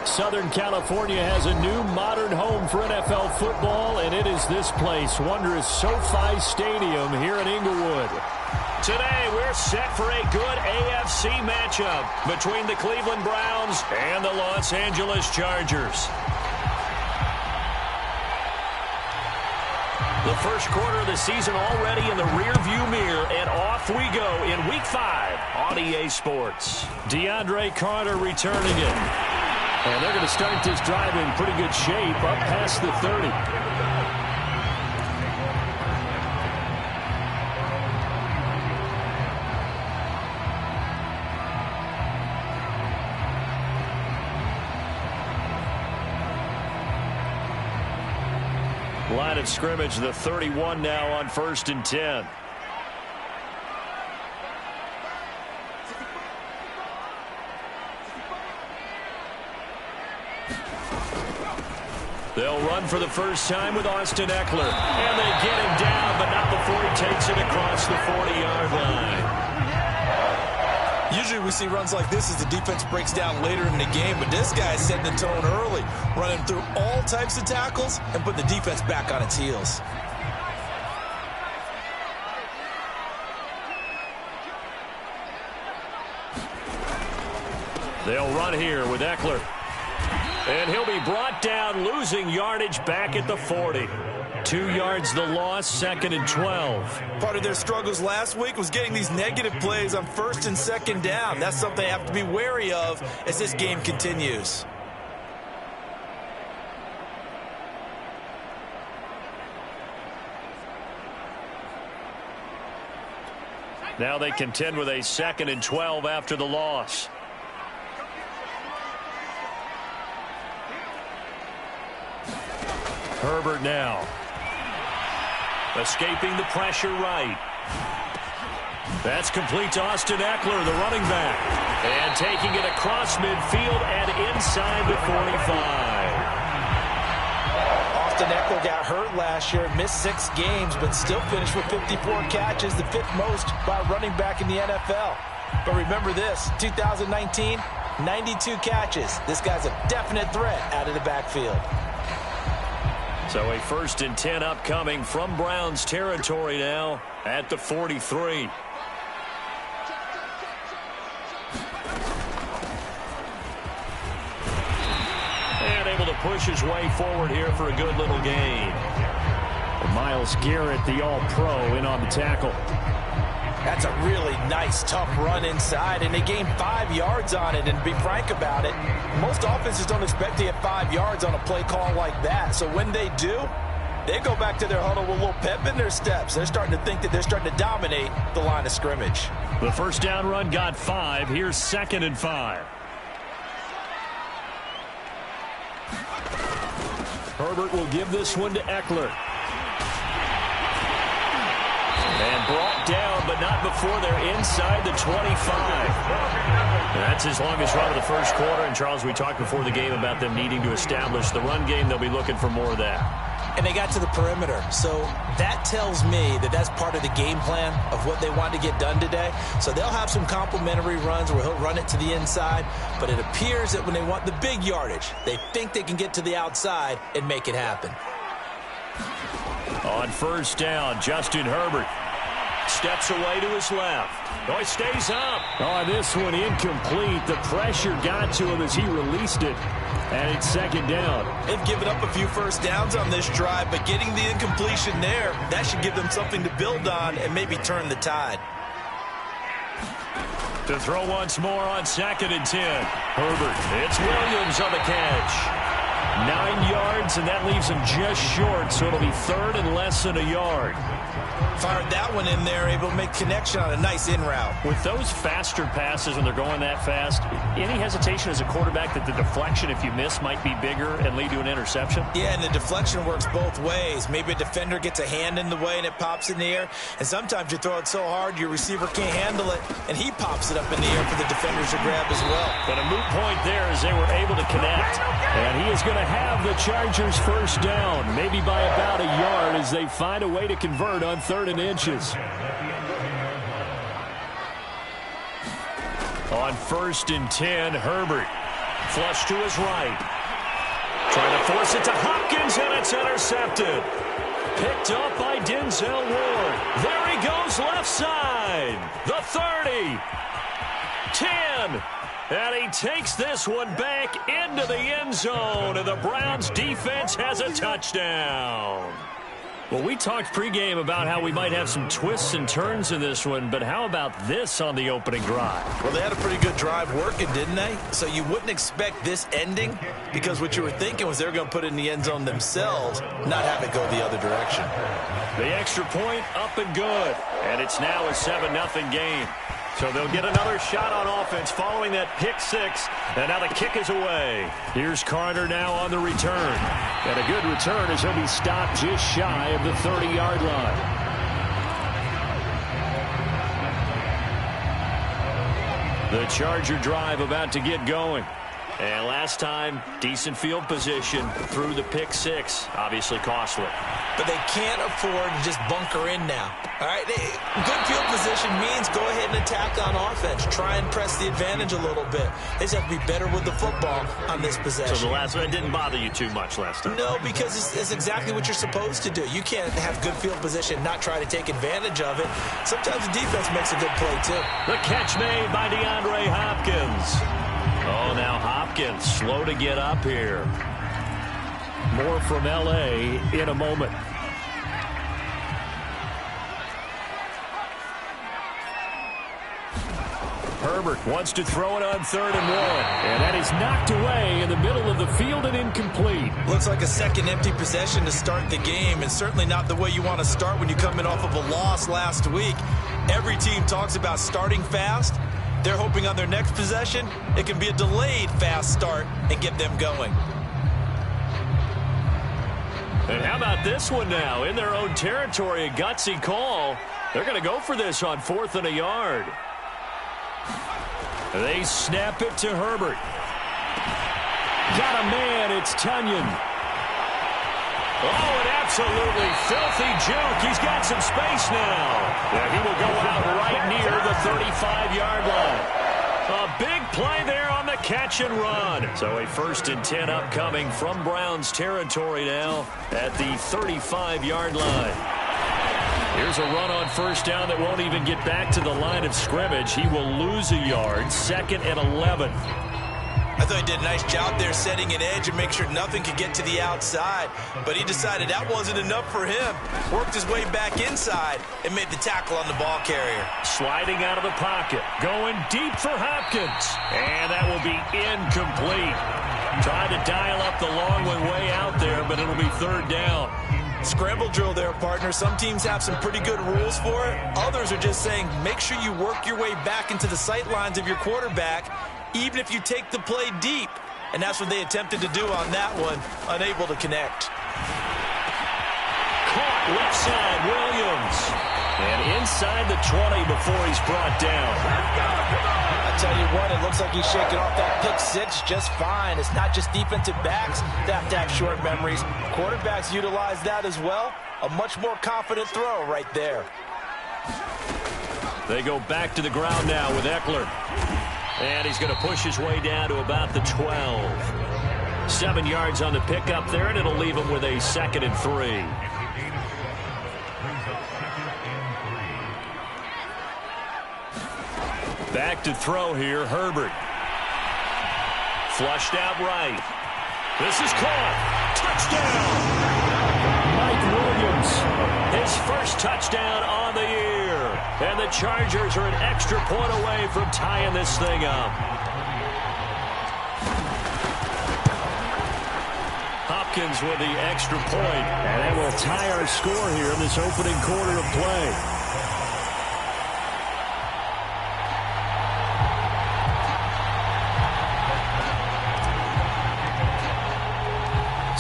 Southern California has a new modern home for NFL football, and it is this place, wondrous SoFi Stadium here in Inglewood. Today, we're set for a good AFC matchup between the Cleveland Browns and the Los Angeles Chargers. The first quarter of the season already in the rearview mirror, and off we go in Week 5 on EA Sports. DeAndre Carter returning it. And they're going to start this drive in pretty good shape, up past the 30. Line of scrimmage, the 31 now on 1st and 10. They'll run for the first time with Austin Ekeler. And they get him down, but not before he takes it across the 40-yard line. Usually we see runs like this as the defense breaks down later in the game, but this guy is setting the tone early, running through all types of tackles and putting the defense back on its heels. They'll run here with Ekeler. And he'll be brought down, losing yardage back at the 40. 2 yards the loss, 2nd and 12. Part of their struggles last week was getting these negative plays on 1st and 2nd down. That's something they have to be wary of as this game continues. Now they contend with a 2nd and 12 after the loss. Herbert now. Escaping the pressure right. That's complete to Austin Ekeler, the running back. And taking it across midfield and inside the 45. Austin Ekeler got hurt last year, missed 6 games, but still finished with 54 catches, the 5th most by a running back in the NFL. But remember this, 2019, 92 catches. This guy's a definite threat out of the backfield. So a 1st and 10 upcoming from Browns territory now at the 43. And able to push his way forward here for a good little gain. Myles Garrett, the all-pro, in on the tackle. That's a really nice, tough run inside, and they gained 5 yards on it. And to be frank about it, most offenses don't expect to get 5 yards on a play call like that. So when they do, they go back to their huddle with a little pep in their steps. They're starting to think that they're starting to dominate the line of scrimmage. The first down run got 5. Here's 2nd and 5. Herbert will give this one to Ekeler. And brought down, but not before they're inside the 25. That's his longest run of the first quarter. And, Charles, we talked before the game about them needing to establish the run game. They'll be looking for more of that. And they got to the perimeter. So that tells me that that's part of the game plan of what they want to get done today. So they'll have some complementary runs where he'll run it to the inside. But it appears that when they want the big yardage, they think they can get to the outside and make it happen. On first down, Justin Herbert steps away to his left. Oh, he stays up. Oh, this one incomplete. The pressure got to him as he released it. And it's 2nd down. They've given up a few first downs on this drive, but getting the incompletion there, that should give them something to build on and maybe turn the tide. To throw once more on 2nd and 10. Herbert. It's Williams on the catch. 9 yards, and that leaves him just short, so it'll be 3rd and less than a yard. Fired that one in there, able to make connection on a nice in route. With those faster passes when they're going that fast, any hesitation as a quarterback that the deflection, if you miss, might be bigger and lead to an interception? Yeah, and the deflection works both ways. Maybe a defender gets a hand in the way and it pops in the air, and sometimes you throw it so hard your receiver can't handle it, and he pops it up in the air for the defenders to grab as well. But a moot point there as they were able to connect. And he is going to have the Chargers first down, maybe by about a yard as they find a way to convert on 3rd and inches. On 1st and 10, Herbert Flush to his right. Trying to force it to Hopkins, and it's intercepted. Picked up by Denzel Ward. There he goes left side. The 30. 10. And he takes this one back into the end zone, and the Browns defense has a touchdown. Well, we talked pregame about how we might have some twists and turns in this one, but how about this on the opening drive? Well, they had a pretty good drive working, didn't they? So you wouldn't expect this ending, because what you were thinking was they were going to put it in the end zone themselves, not have it go the other direction. The extra point up and good, and it's now a 7-0 game. So they'll get another shot on offense following that pick six, and now the kick is away. Here's Carter now on the return. And a good return as he'll be stopped just shy of the 30-yard line. The Charger drive about to get going. And last time, decent field position through the pick six. Obviously costly. But they can't afford to just bunker in now. All right, good field position means go ahead and attack on offense. Try and press the advantage a little bit. They just have to be better with the football on this possession. So the last one didn't bother you too much last time? No, because it's exactly what you're supposed to do. You can't have good field position, not try to take advantage of it. Sometimes the defense makes a good play, too. The catch made by DeAndre Hopkins. Oh, now Hopkins slow to get up here. More from L.A. in a moment. Herbert wants to throw it on 3rd and 1. And that is knocked away in the middle of the field and incomplete. Looks like a second empty possession to start the game, and certainly not the way you want to start when you come in off of a loss last week. Every team talks about starting fast. They're hoping on their next possession, it can be a delayed fast start and get them going. And how about this one now? In their own territory, a gutsy call. They're going to go for this on 4th and a yard. They snap it to Herbert. Got a man, it's Tunyon. Oh, an absolutely filthy juke. He's got some space now. Yeah, he will go out right near the 35-yard line. A big play there on the catch and run. So a 1st and 10 upcoming from Browns territory now at the 35-yard line. Here's a run on 1st down that won't even get back to the line of scrimmage. He will lose a yard, 2nd and 11. I thought he did a nice job there setting an edge and make sure nothing could get to the outside. But he decided that wasn't enough for him. Worked his way back inside and made the tackle on the ball carrier. Sliding out of the pocket. Going deep for Hopkins. And that will be incomplete. Tried to dial up the long one way out there, but it'll be 3rd down. Scramble drill there, partner. Some teams have some pretty good rules for it. Others are just saying make sure you work your way back into the sight lines of your quarterback, even if you take the play deep. And that's what they attempted to do on that one, unable to connect. Caught left side, Williams. And inside the 20 before he's brought down. I tell you what, it looks like he's shaking off that pick six just fine. It's not just defensive backs that have to have short memories. Quarterbacks utilize that as well. A much more confident throw right there. They go back to the ground now with Eckler. And he's going to push his way down to about the 12. 7 yards on the pickup there, and it'll leave him with a 2nd and 3. Back to throw here, Herbert. Flushed out right. This is caught. Touchdown! Mike Williams, his first touchdown on the year. And the Chargers are an extra point away from tying this thing up. Hopkins with the extra point. And that will tie our score here in this opening quarter of play.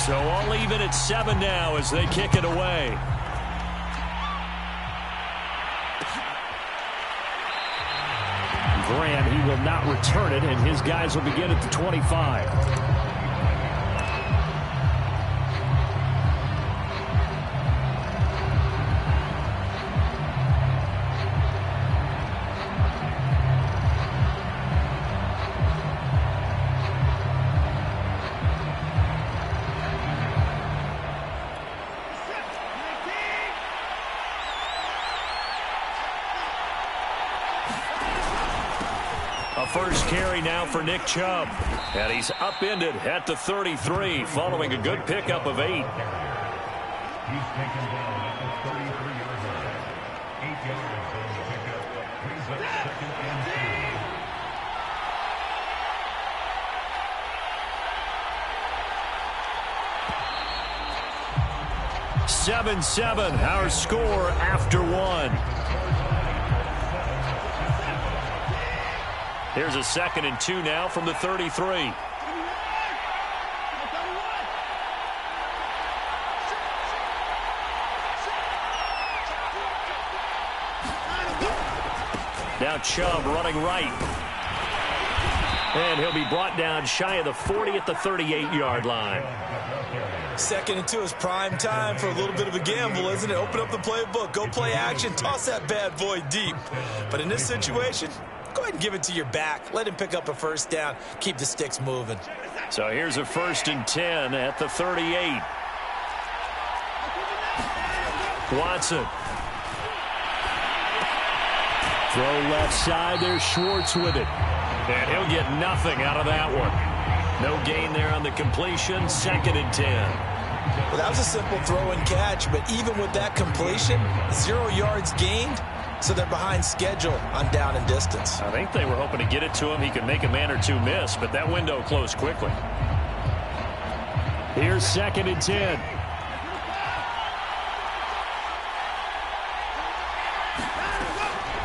So all even at 7 now as they kick it away. Graham, he will not return it, and his guys will begin at the 25. first carry now for Nick Chubb. And he's upended at the 33 following a good pickup of 8. He's taken down at the 33-yard line. 8 yards on the pickup. Brings up 2nd and 7-7, our score after 1. Here's a 2nd and 2 now from the 33. Now Chubb running right. And he'll be brought down shy of the 40 at the 38-yard line. 2nd and 2 is prime time for a little bit of a gamble, isn't it? Open up the playbook, go play action, toss that bad boy deep. But in this situation, go ahead and give it to your back. Let him pick up a first down. Keep the sticks moving. So here's a 1st and 10 at the 38. Watson. Throw left side. There's Schwartz with it. And he'll get nothing out of that one. No gain there on the completion. 2nd and 10. Well, that was a simple throw and catch, but even with that completion, 0 yards gained, so they're behind schedule on down and distance. I think they were hoping to get it to him. He could make a man or two miss, but that window closed quickly. Here's 2nd and 10.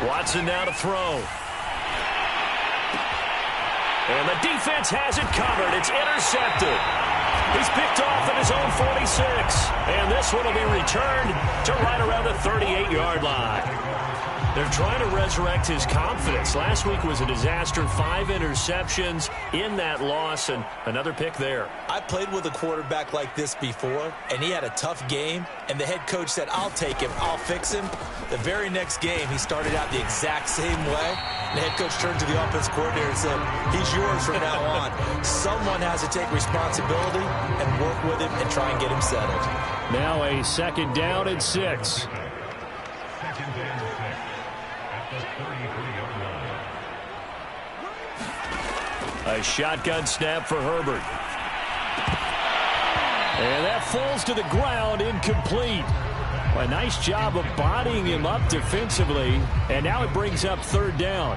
Watson now to throw. And the defense has it covered. It's intercepted. He's picked off at his own 46. And this one will be returned to right around the 38-yard line. They're trying to resurrect his confidence. Last week was a disaster. 5 interceptions in that loss, and another pick there. I played with a quarterback like this before, and he had a tough game, and the head coach said, I'll take him, I'll fix him. The very next game, he started out the exact same way. The head coach turned to the offense coordinator and said, he's yours from now on. Someone has to take responsibility and work with him and try and get him settled. Now a 2nd down and 6. 2nd and 6 at the 33-yard line. A shotgun snap for Herbert. And that falls to the ground, incomplete. A nice job of bodying him up defensively, and now it brings up 3rd down.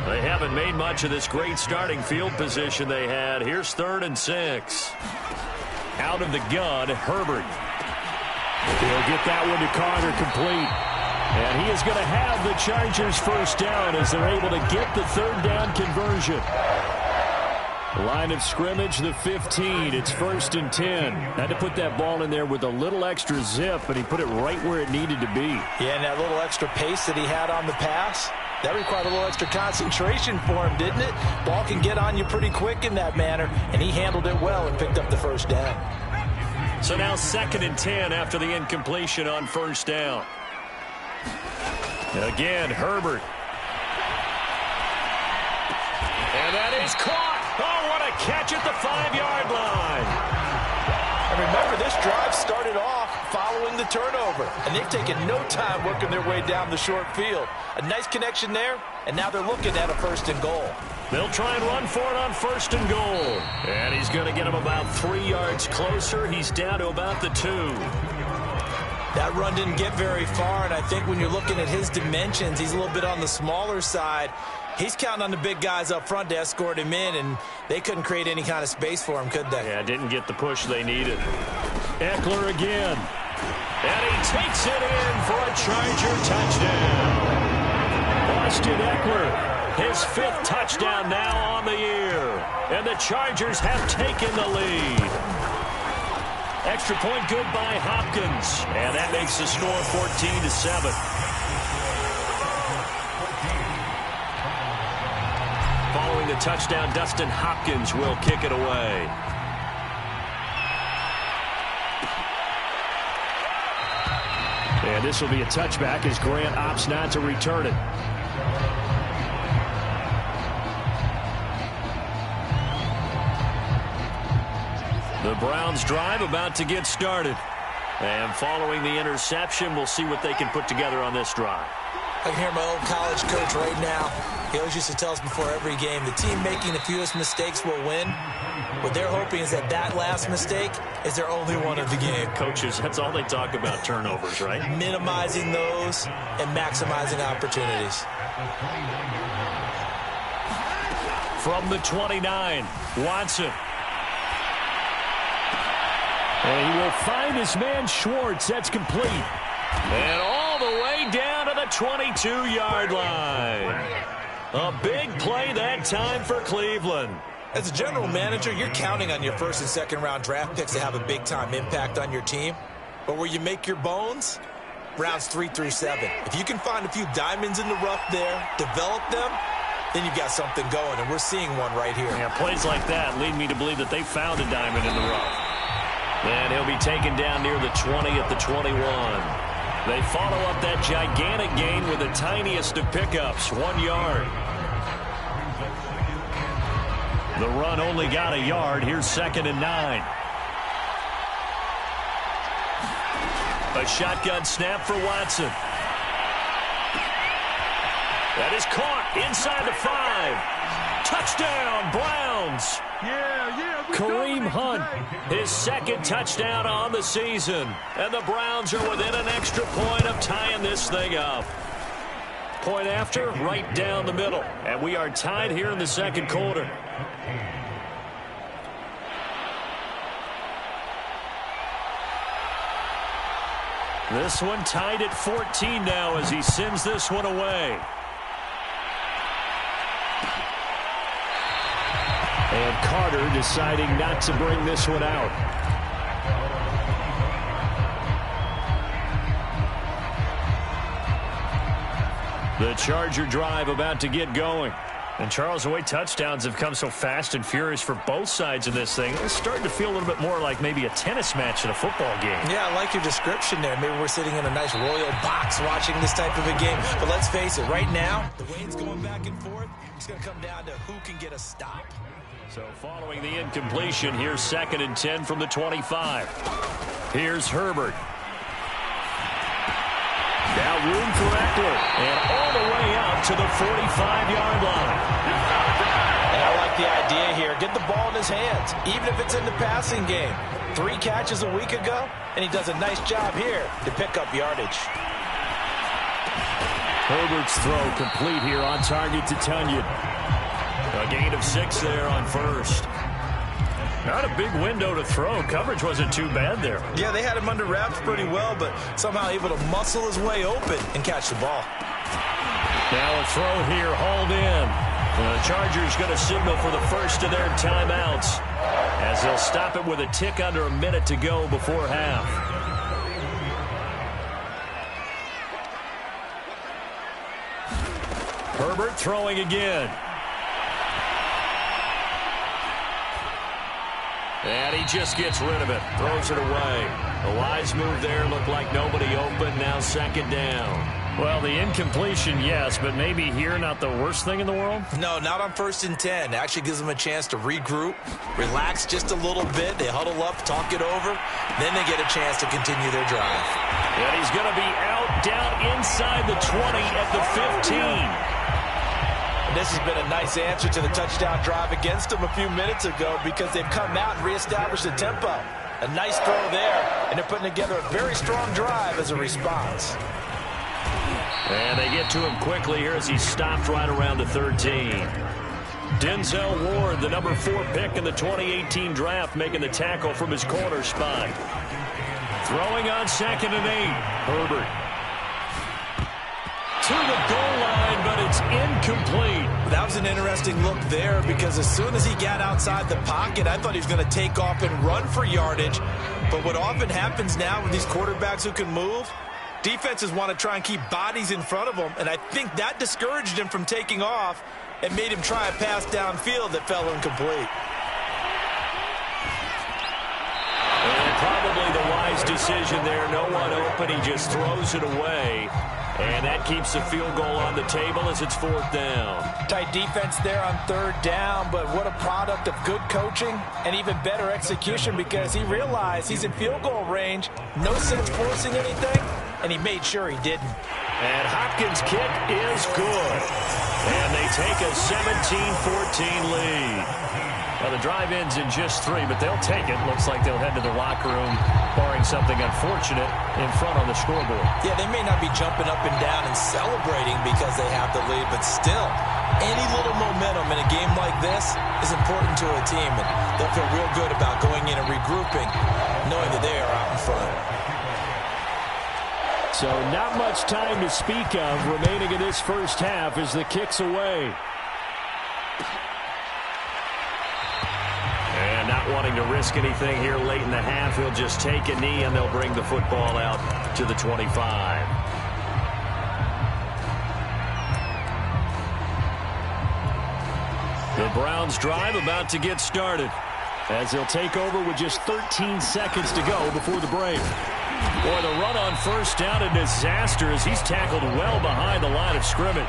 They haven't made much of this great starting field position they had. Here's 3rd and 6. Out of the gun, Herbert. He'll get that one to Carter, complete. And he is going to have the Chargers' first down as they're able to get the 3rd down conversion. Line of scrimmage, the 15. It's 1st and 10. Had to put that ball in there with a little extra zip, but he put it right where it needed to be. Yeah, and that little extra pace that he had on the pass, that required a little extra concentration for him, didn't it? Ball can get on you pretty quick in that manner, and he handled it well and picked up the first down. So now 2nd and 10 after the incompletion on 1st down. Again, Herbert. And that is caught. Oh, what a catch at the 5-yard line. And remember, this drive started off following the turnover, and they've taken no time working their way down the short field. A nice connection there, and now they're looking at a 1st and goal. They'll try and run for it on 1st and goal. And he's going to get him about 3 yards closer. He's down to about the 2. That run didn't get very far, and I think when you're looking at his dimensions, he's a little bit on the smaller side. He's counting on the big guys up front to escort him in, and they couldn't create any kind of space for him, could they? Yeah, didn't get the push they needed. Eckler again. And he takes it in for a Charger touchdown. Austin Eckler, his 5th touchdown now on the year. And the Chargers have taken the lead. Extra point good by Hopkins. And that makes the score 14-7. Following the touchdown, Dustin Hopkins will kick it away. And this will be a touchback as Grant opts not to return it. The Browns drive about to get started. And following the interception, we'll see what they can put together on this drive. I can hear my old college coach right now. He always used to tell us before every game, the team making the fewest mistakes will win. What they're hoping is that last mistake is their only one of the game. Coaches, that's all they talk about, turnovers, right? Minimizing those and maximizing opportunities. From the 29, Watson. And he will find his man Schwartz. That's complete. And all the way down to the 22-yard line. A big play that time for Cleveland. As a general manager, you're counting on your first and second round draft picks to have a big-time impact on your team. But where you make your bones, rounds 3 through 7. If you can find a few diamonds in the rough there, develop them, then you've got something going, and we're seeing one right here. Yeah, plays like that lead me to believe that they found a diamond in the rough. And he'll be taken down near the 20 at the 21. They follow up that gigantic gain with the tiniest of pickups, 1 yard. The run only got a yard. Here's 2nd and 9. A shotgun snap for Watson. That is caught inside the 5. Touchdown, Browns. Kareem Hunt, his 2nd touchdown on the season. And the Browns are within an extra point of tying this thing up. Point after, right down the middle. And we are tied here in the 2nd quarter. This one tied at 14 now as he sends this one away. And Carter deciding not to bring this one out. The Charger drive about to get going. And Charles, the way touchdowns have come so fast and furious for both sides of this thing, it's starting to feel a little bit more like maybe a tennis match in a football game. Yeah, I like your description there. Maybe we're sitting in a nice royal box watching this type of a game. But let's face it, right now, the wade's going back and forth. It's going to come down to who can get a stop. So following the incompletion, here's 2nd and 10 from the 25. Here's Herbert. Now room for Eckler. And all the way out to the 45-yard line. And I like the idea here. Get the ball in his hands, even if it's in the passing game. 3 catches a week ago, and he does a nice job here to pick up yardage. Herbert's throw complete here on target to Tunyon. A gain of 6 there on first. Not a big window to throw. Coverage wasn't too bad there. Yeah, they had him under wraps pretty well, but somehow able to muscle his way open and catch the ball. Now a throw here, hauled in. The Chargers going to signal for the first of their timeouts as they'll stop it with a tick under a minute to go before half. Herbert throwing again. And he just gets rid of it. Throws it away. A wise move there. Looked like nobody open. Now 2nd down. Well, the incompletion, yes, but maybe here not the worst thing in the world? No, not on 1st and 10. It actually gives them a chance to regroup, relax just a little bit. They huddle up, talk it over. Then they get a chance to continue their drive. And he's going to be out down inside the 20 at the 15. This has been a nice answer to the touchdown drive against them a few minutes ago because they've come out and reestablished the tempo. A nice throw there, and they're putting together a very strong drive as a response. And they get to him quickly here as he stopped right around the 13. Denzel Ward, the number 4 pick in the 2018 draft, making the tackle from his corner spot. Throwing on 2nd and 8. Herbert. To the goal line, but it's incomplete. That was an interesting look there because as soon as he got outside the pocket, I thought he was going to take off and run for yardage. But what often happens now with these quarterbacks who can move, defenses want to try and keep bodies in front of them, and I think that discouraged him from taking off and made him try a pass downfield that fell incomplete. And probably the wise decision there. No one open. He just throws it away. And that keeps the field goal on the table as it's 4th down. Tight defense there on 3rd down, but what a product of good coaching and even better execution because he realized he's in field goal range. No sense forcing anything, and he made sure he didn't. And Hopkins' kick is good. And they take a 17-14 lead. Well, the drive ends in just 3, but they'll take it. Looks like they'll head to the locker room, barring something unfortunate in front on the scoreboard. Yeah, they may not be jumping up and down and celebrating because they have the lead, but still, any little momentum in a game like this is important to a team, and they'll feel real good about going in and regrouping, knowing that they are out in front. So not much time to speak of remaining in this first half as the kick's away. And not wanting to risk anything here late in the half, he'll just take a knee and they'll bring the football out to the 25. The Browns drive about to get started as they'll take over with just 13 seconds to go before the break. Boy, the run on first down, a disaster as he's tackled well behind the line of scrimmage.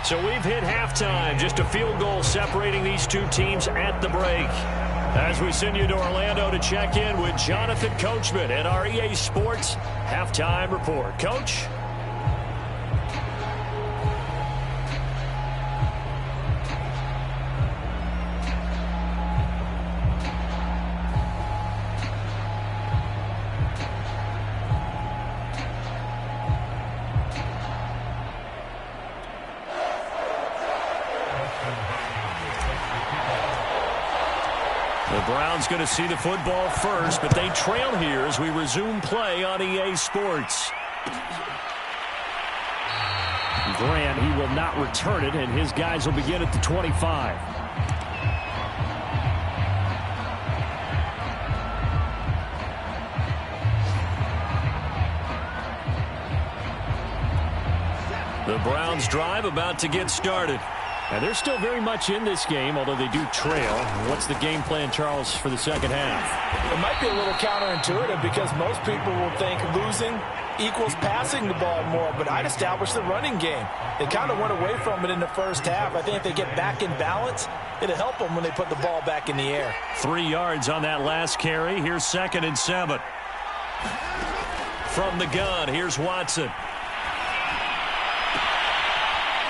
So we've hit halftime, just a field goal separating these two teams at the break. As we send you to Orlando to check in with Jonathan Coachman at our EA Sports Halftime Report. Coach? The Browns going to see the football first, but they trail here as we resume play on EA Sports. Grant, he will not return it, and his guys will begin at the 25. The Browns drive about to get started. And they're still very much in this game, although they do trail. What's the game plan, Charles, for the second half? It might be a little counterintuitive because most people will think losing equals passing the ball more, but I'd establish the running game. They kind of went away from it in the first half. I think if they get back in balance, it'll help them when they put the ball back in the air. 3 yards on that last carry. Here's 2nd and 7. From the gun, here's Watson.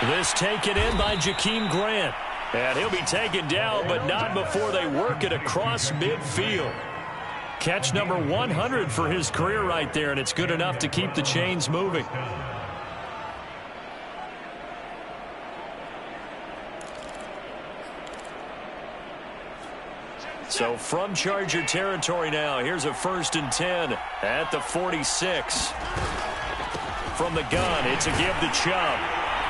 This taken in by Jakeem Grant. And he'll be taken down, but not before they work it across midfield. Catch number 100 for his career right there, and it's good enough to keep the chains moving. So from Charger territory now, here's a 1st and 10 at the 46. From the gun, it's a give to Chubb.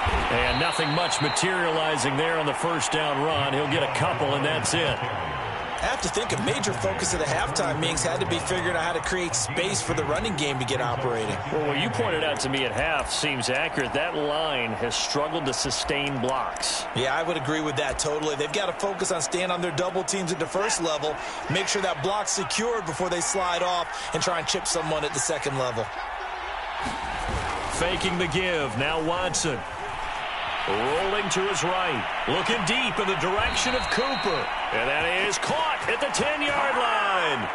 And nothing much materializing there on the first down run. He'll get a couple, and that's it. I have to think a major focus of the halftime meetings had to be figuring out how to create space for the running game to get operating. Well, what you pointed out to me at half seems accurate. That line has struggled to sustain blocks. Yeah, I would agree with that totally. They've got to focus on staying on their double teams at the first level, make sure that block's secured before they slide off and try and chip someone at the second level. Faking the give. Now Watson. Rolling to his right. Looking deep in the direction of Cooper. And that is caught at the 10-yard line.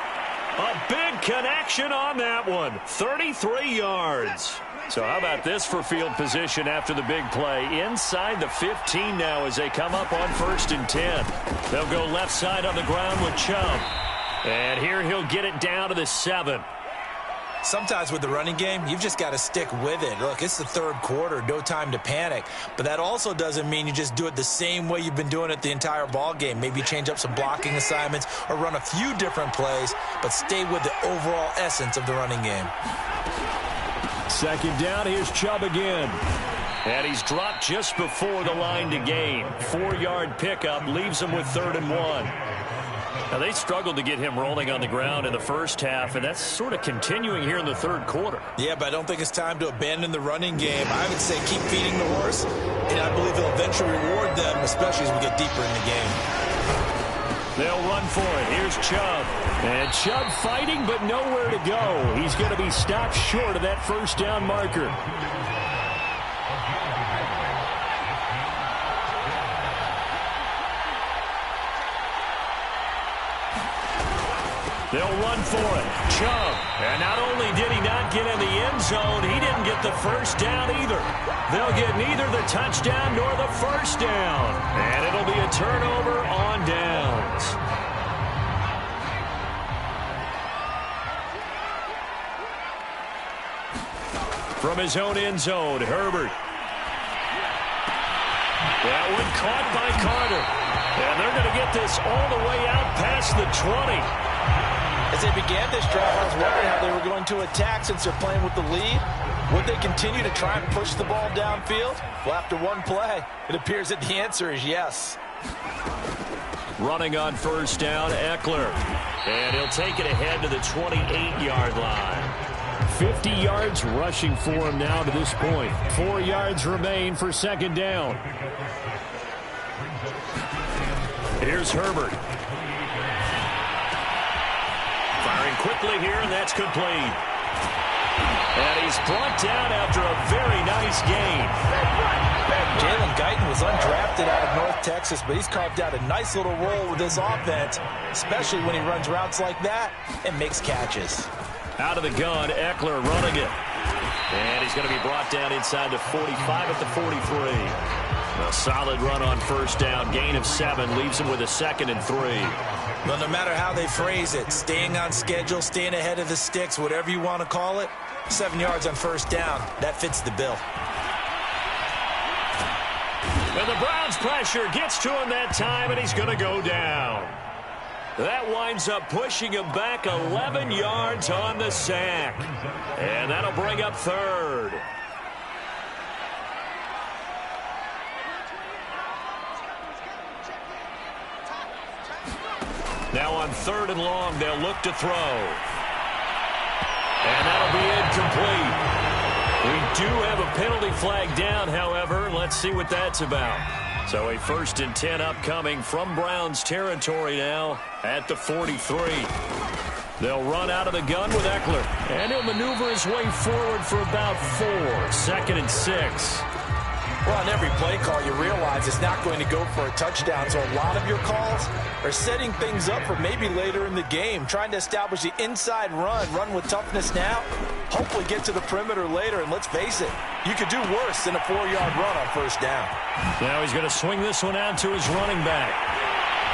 A big connection on that one. 33 yards. So how about this for field position after the big play? Inside the 15 now as they come up on 1st and 10. They'll go left side on the ground with Chubb. And here he'll get it down to the 7. Sometimes with the running game, you've just got to stick with it. Look, it's the third quarter, no time to panic. But that also doesn't mean you just do it the same way you've been doing it the entire ball game. Maybe change up some blocking assignments or run a few different plays, but stay with the overall essence of the running game. 2nd down, here's Chubb again. And he's dropped just before the line to gain. 4-yard pickup leaves him with 3rd and 1. Now, they struggled to get him rolling on the ground in the first half, and that's sort of continuing here in the third quarter. Yeah, but I don't think it's time to abandon the running game. I would say keep feeding the horse, and I believe he'll eventually reward them, especially as we get deeper in the game. They'll run for it. Here's Chubb. And Chubb fighting, but nowhere to go. He's going to be stopped short of that 1st down marker. They'll run for it. Chubb. And not only did he not get in the end zone, he didn't get the first down either. They'll get neither the touchdown nor the first down. And it'll be a turnover on downs. From his own end zone, Herbert. That one caught by Carter. And they're going to get this all the way out past the 20. As they began this drive, I was wondering how they were going to attack since they're playing with the lead. Would they continue to try and push the ball downfield? Well, after one play, it appears that the answer is yes. Running on first down, Eckler. And he'll take it ahead to the 28-yard line. 50 yards rushing for him now to this point. 4 yards remain for second down. Here's Herbert. Firing quickly here, and that's complete. And he's brought down after a very nice gain. Jalen Guyton was undrafted out of North Texas, but he's carved out a nice little role with this offense, especially when he runs routes like that and makes catches. Out of the gun, Eckler running it. And he's going to be brought down inside the 45 at the 43. A solid run on first down. Gain of 7 leaves him with a 2nd and 3. Well, no matter how they phrase it, staying on schedule, staying ahead of the sticks, whatever you want to call it, 7 yards on first down, that fits the bill. And the Browns pressure gets to him that time, and he's going to go down. That winds up pushing him back 11 yards on the sack. And that'll bring up 3rd. Now on 3rd and long, they'll look to throw. And that'll be incomplete. We do have a penalty flag down, however. Let's see what that's about. So a 1st and 10 upcoming from Browns territory now at the 43. They'll run out of the gun with Eckler. And he'll maneuver his way forward for about 4. 2nd and 6. Well, on every play call, you realize it's not going to go for a touchdown. So a lot of your calls are setting things up for maybe later in the game, trying to establish the inside run with toughness now, hopefully get to the perimeter later. And let's face it, you could do worse than a 4-yard run on first down. Now he's going to swing this one out to his running back.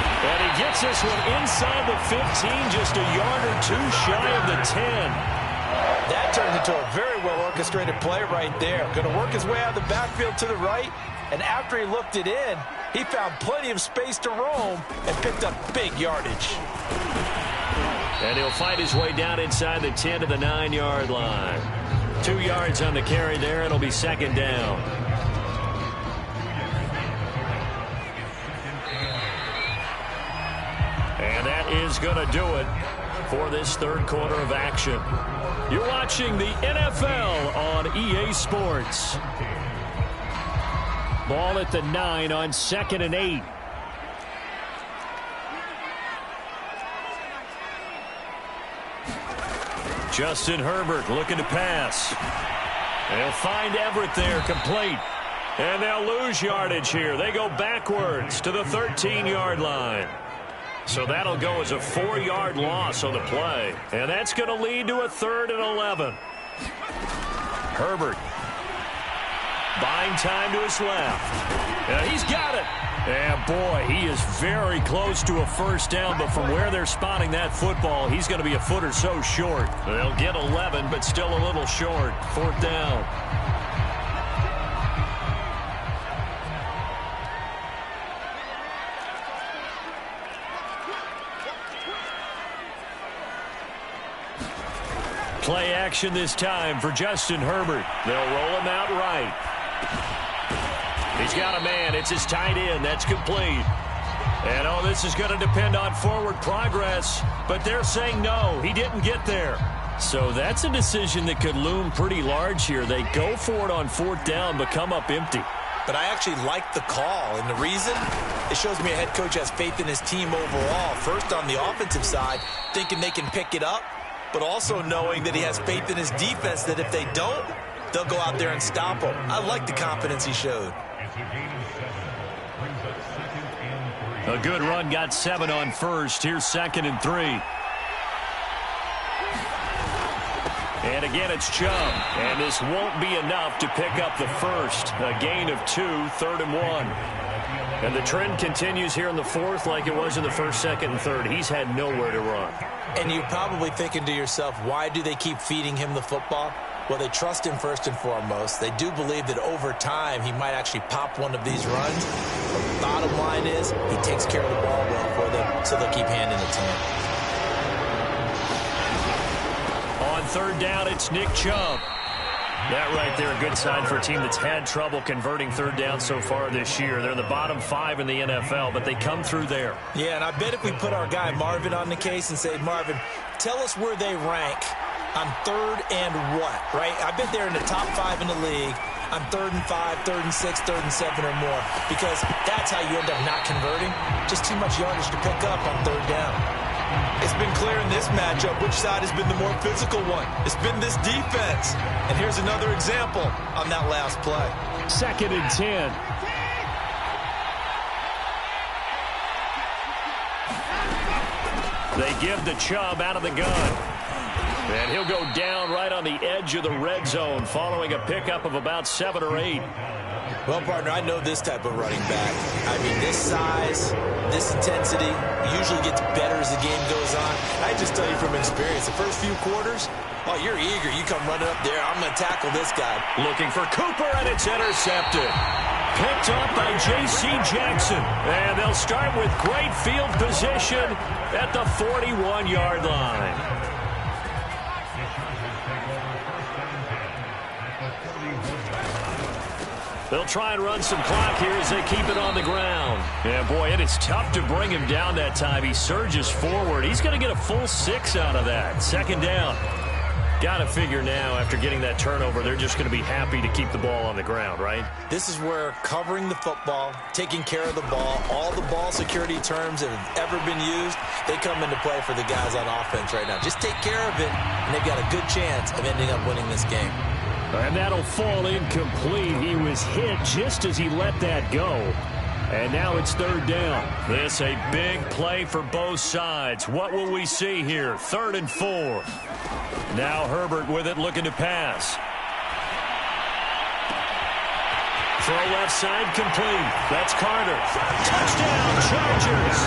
And he gets this one inside the 15, just a yard or 2 shy of the 10. That turned into a very well-orchestrated play right there. Going to work his way out of the backfield to the right, and after he looked it in, he found plenty of space to roam and picked up big yardage. And he'll fight his way down inside the 10 to the 9-yard line. 2 yards on the carry there. It'll be 2nd down. And that is going to do it for this 3rd quarter of action. You're watching the NFL on EA Sports. Ball at the 9 on 2nd and 8. Justin Herbert looking to pass. They'll find Everett there, complete. And they'll lose yardage here. They go backwards to the 13-yard line. So that'll go as a 4-yard loss on the play. And that's going to lead to a 3rd and 11. Herbert buying time to his left. Yeah, he's got it. And boy, he is very close to a first down, but from where they're spotting that football, he's going to be a foot or so short. They'll get 11, but still a little short. 4th down. Play action this time for Justin Herbert. They'll roll him out right. He's got a man. It's his tight end. That's complete. And, oh, this is going to depend on forward progress. But they're saying no, he didn't get there. So that's a decision that could loom pretty large here. They go for it on 4th down, but come up empty. But I actually like the call. And the reason? It shows me a head coach has faith in his team overall. First, on the offensive side, thinking they can pick it up, but also knowing that he has faith in his defense that if they don't, they'll go out there and stop him. I like the confidence he showed. A good run got 7 on first. Here's 2nd and 3. And again, it's Chubb. And this won't be enough to pick up the first. A gain of 2, 3rd and 1. And the trend continues here in the fourth like it was in the first, second, and third. He's had nowhere to run. And you're probably thinking to yourself, why do they keep feeding him the football? Well, they trust him first and foremost. They do believe that over time he might actually pop one of these runs. The bottom line is he takes care of the ball well for them, so they'll keep handing it to him. On 3rd down, it's Nick Chubb. That right there, a good sign for a team that's had trouble converting 3rd down so far this year. They're in the bottom 5 in the NFL, but they come through there. Yeah, and I bet if we put our guy Marvin on the case and say, Marvin, tell us where they rank on 3rd and what, right? I bet they're in the top 5 in the league on 3rd and 5, 3rd and 6, 3rd and 7 or more, because that's how you end up not converting. Just too much yardage to pick up on 3rd down. It's been clear in this matchup which side has been the more physical one. It's been this defense. And here's another example on that last play. 2nd and 10. They give the Chubb out of the gun. And he'll go down right on the edge of the red zone following a pickup of about 7 or 8. Well, partner, I know this type of running back. I mean, this size, this intensity usually gets better as the game goes on. I just tell you from experience, the first few quarters, oh, you're eager. You come running up there. I'm going to tackle this guy. Looking for Cooper, and it's intercepted. Picked up by J.C. Jackson. And they'll start with great field position at the 41-yard line. They'll try and run some clock here as they keep it on the ground. And, boy, it is tough to bring him down that time. He surges forward. He's going to get a full 6 out of that. 2nd down. Got to figure now, after getting that turnover, they're just going to be happy to keep the ball on the ground, right? This is where covering the football, taking care of the ball, all the ball security terms that have ever been used, they come into play for the guys on offense right now. Just take care of it, and they've got a good chance of ending up winning this game. And that'll fall incomplete. He was hit just as he let that go. And now it's 3rd down. This a big play for both sides. What will we see here? 3rd and 4. Now Herbert with it, looking to pass. Throw left side, complete. That's Carter. Touchdown, Chargers.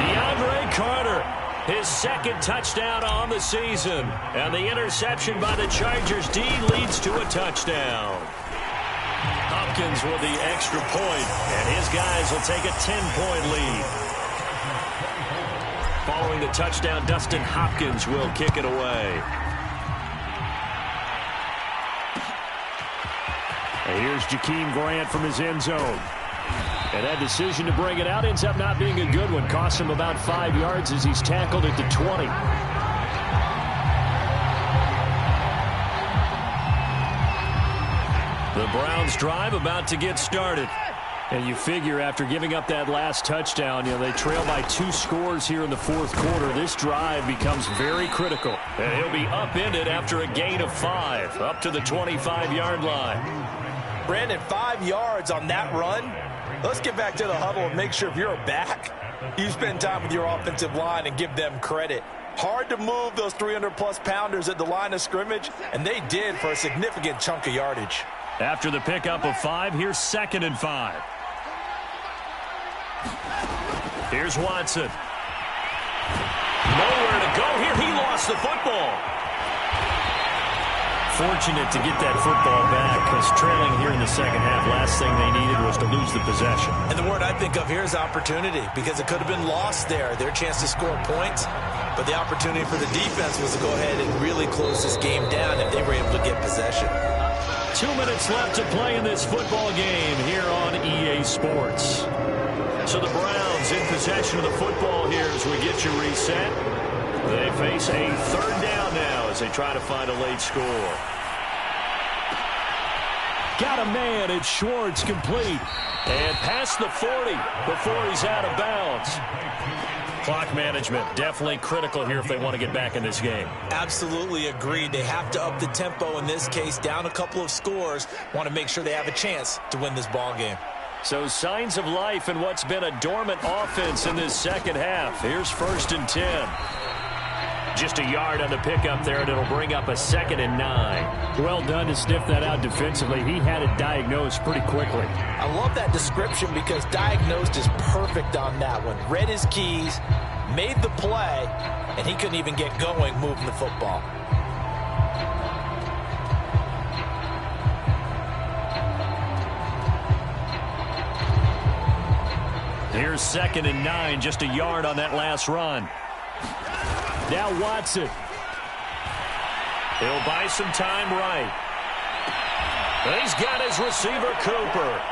DeAndre Carter. His 2nd touchdown on the season. And the interception by the Chargers D leads to a touchdown. Hopkins with the extra point, and his guys will take a 10-point lead. Following the touchdown, Dustin Hopkins will kick it away. And here's Jakeem Grant from his end zone. And that decision to bring it out ends up not being a good one. Costs him about 5 yards as he's tackled at the 20. The Browns drive about to get started. And you figure after giving up that last touchdown, they trail by 2 scores here in the 4th quarter. This drive becomes very critical. And he'll be upended after a gain of 5, up to the 25-yard line. Brandon, 5 yards on that run. Let's get back to the huddle and make sure if you're a back, you spend time with your offensive line and give them credit. Hard to move those 300-plus pounders at the line of scrimmage, and they did for a significant chunk of yardage. After the pickup of 5, here's 2nd and 5. Here's Watson. Nowhere to go here. He lost the football. Fortunate to get that football back, because trailing here in the second half, last thing they needed was to lose the possession. And the word I think of here is opportunity, because it could have been lost there. Their chance to score points, but the opportunity for the defense was to go ahead and really close this game down if they were able to get possession. 2 minutes left to play in this football game here on EA Sports. So the Browns in possession of the football here as we get you reset. They face a 3rd down now as they try to find a late score. Got a man, it's Schwartz, complete. And past the 40 before he's out of bounds. Clock management definitely critical here if they want to get back in this game. Absolutely agreed. They have to up the tempo in this case, down a couple of scores. Want to make sure they have a chance to win this ball game. So signs of life in what's been a dormant offense in this second half. Here's 1st and 10. Just a yard on the pickup there, and it'll bring up a 2nd and 9. Well done to sniff that out defensively. He had it diagnosed pretty quickly. I love that description because diagnosed is perfect on that one. Read his keys, made the play, and he couldn't even get going moving the football. Here's 2nd and 9, just a yard on that last run. Now Watson. He'll buy some time right. He's got his receiver, Cooper.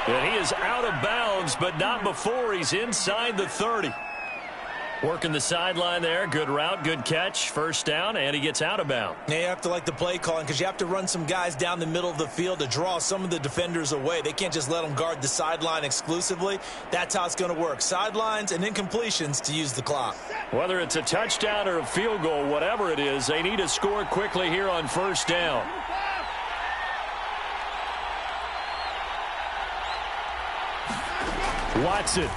And he is out of bounds, but not before he's inside the 30. Working the sideline there. Good route, good catch. First down, and he gets out of bounds. Now you have to like the play calling because you have to run some guys down the middle of the field to draw some of the defenders away. They can't just let them guard the sideline exclusively. That's how it's going to work. Sidelines and incompletions to use the clock. Whether it's a touchdown or a field goal, whatever it is, they need to score quickly here on first down. Watson.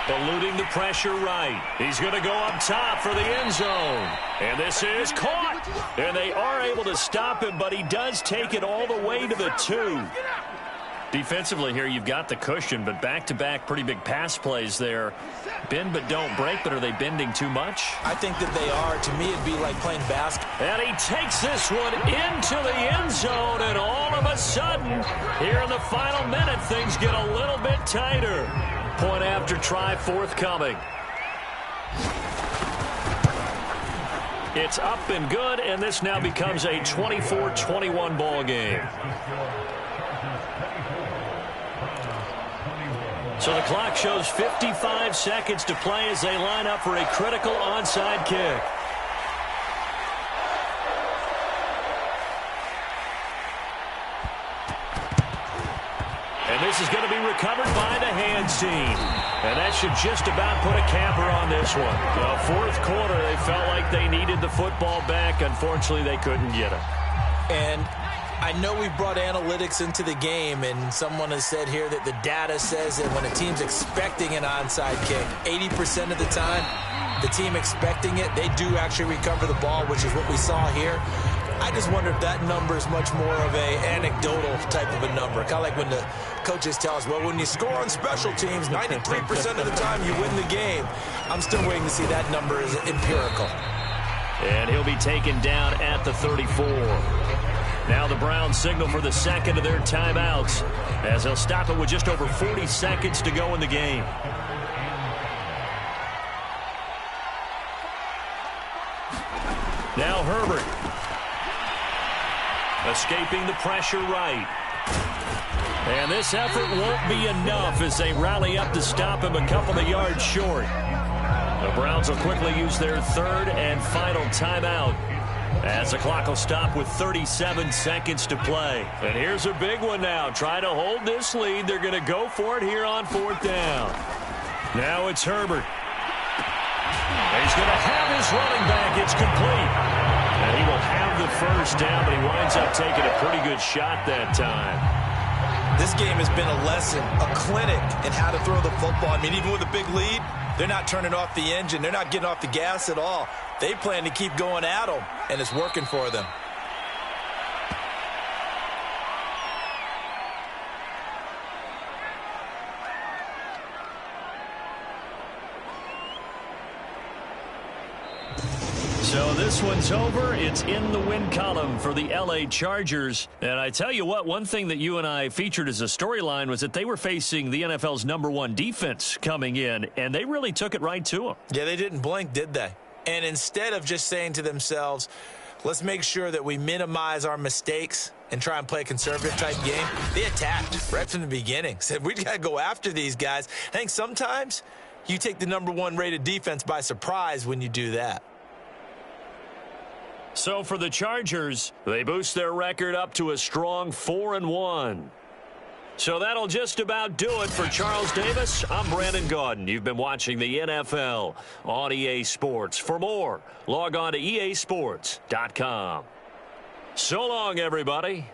Eluding the pressure right. He's going to go up top for the end zone. And this is caught. And they are able to stop him, but he does take it all the way to the 2. Defensively here, you've got the cushion, but back-to-back pretty big pass plays there. Bend but don't break, but are they bending too much? I think that they are. To me, it'd be like playing basketball. And he takes this one into the end zone, and all of a sudden, here in the final minute, things get a little bit tighter. Point after try forthcoming. It's up and good, and this now becomes a 24-21 ball game. So the clock shows 55 seconds to play as they line up for a critical onside kick. And this is going to be recovered by the hands team. And that should just about put a capper on this one. The fourth quarter, they felt like they needed the football back. Unfortunately, they couldn't get it. And I know we brought analytics into the game, and someone has said here that the data says that when a team's expecting an onside kick, 80% of the time, the team expecting it, they do actually recover the ball, which is what we saw here. I just wonder if that number is much more of a anecdotal type of a number. Kind of like when the coaches tell us, well, when you score on special teams, 93% of the time you win the game. I'm still waiting to see that number is empirical. And he'll be taken down at the 34. Now the Browns signal for the second of their timeouts as they'll stop it with just over 40 seconds to go in the game. Now Herbert. Escaping the pressure right. And this effort won't be enough as they rally up to stop him a couple of yards short. The Browns will quickly use their third and final timeout as the clock will stop with 37 seconds to play. And here's a big one now. Trying to hold this lead. They're going to go for it here on fourth down. Now it's Herbert. He's going to have his running back. It's complete. And he will have the first down, but he winds up taking a pretty good shot that time. This game has been a lesson, a clinic in how to throw the football. I mean, even with a big lead, they're not turning off the engine. They're not getting off the gas at all. They plan to keep going at them, and it's working for them. So this one's over. It's in the win column for the L.A. Chargers. And I tell you what, one thing that you and I featured as a storyline was that they were facing the NFL's #1 defense coming in, and they really took it right to them. Yeah, they didn't blink, did they? And instead of just saying to themselves, let's make sure that we minimize our mistakes and try and play a conservative type game, they attacked right from the beginning. Said, we got to go after these guys. I think sometimes you take the #1 rated defense by surprise when you do that. So for the Chargers, they boost their record up to a strong 4-1. So that'll just about do it for Charles Davis. I'm Brandon Gaudin. You've been watching the NFL on EA Sports. For more, log on to easports.com. So long, everybody.